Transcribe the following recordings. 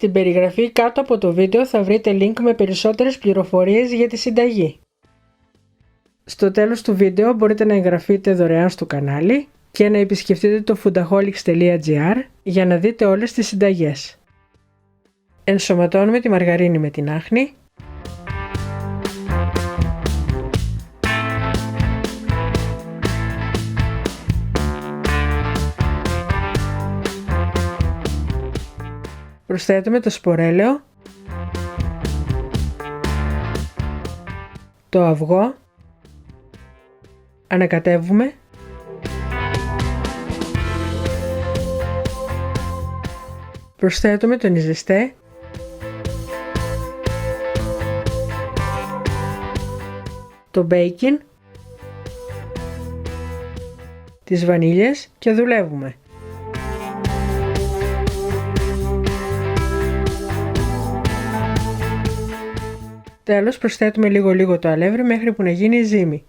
Στην περιγραφή κάτω από το βίντεο θα βρείτε link με περισσότερες πληροφορίες για τη συνταγή. Στο τέλος του βίντεο μπορείτε να εγγραφείτε δωρεάν στο κανάλι και να επισκεφτείτε το foodaholics.gr για να δείτε όλες τις συνταγές. Ενσωματώνουμε τη μαργαρίνη με την άχνη. Προσθέτουμε το σπορέλαιο, το αυγό, ανακατεύουμε, προσθέτουμε τον ιζεστέ, το μπέικιν, τις βανίλιες και δουλεύουμε. Τέλος προσθέτουμε λίγο το αλεύρι μέχρι που να γίνει η ζύμη.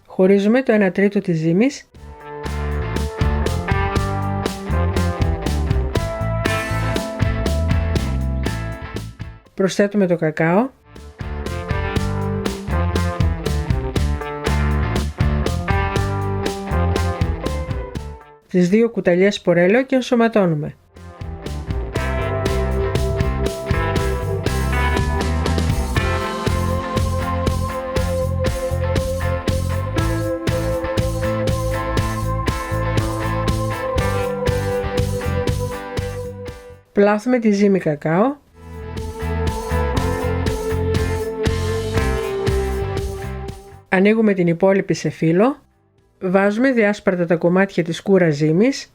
Χωρίζουμε το 1 τρίτο της ζύμης. Προσθέτουμε το κακάο. Τις 2 κουταλιές σπορέλαιο και ενσωματώνουμε. Πλάθουμε τη ζύμη κακάο. Ανοίγουμε την υπόλοιπη σε φύλλο. Βάζουμε διάσπαρτα τα κομμάτια της σκούρας ζύμης.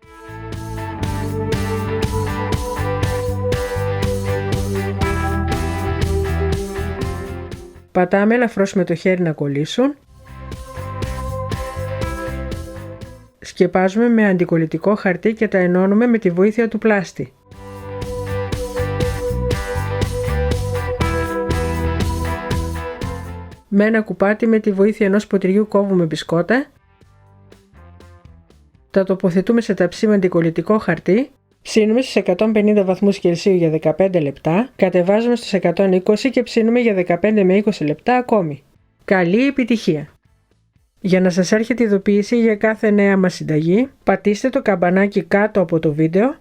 Πατάμε ελαφρώς με το χέρι να κολλήσουν. Σκεπάζουμε με αντικολλητικό χαρτί και τα ενώνουμε με τη βοήθεια του πλάστη. Με ένα κουπάτι με τη βοήθεια ενός ποτηριού κόβουμε μπισκότα. Τα τοποθετούμε σε ταψί με αντικολλητικό χαρτί. Ψήνουμε στους 150 βαθμούς Κελσίου για 15 λεπτά. Κατεβάζουμε στους 120 και ψήνουμε για 15 με 20 λεπτά ακόμη. Καλή επιτυχία! Για να σας έρχεται ειδοποίηση για κάθε νέα μας συνταγή, πατήστε το καμπανάκι κάτω από το βίντεο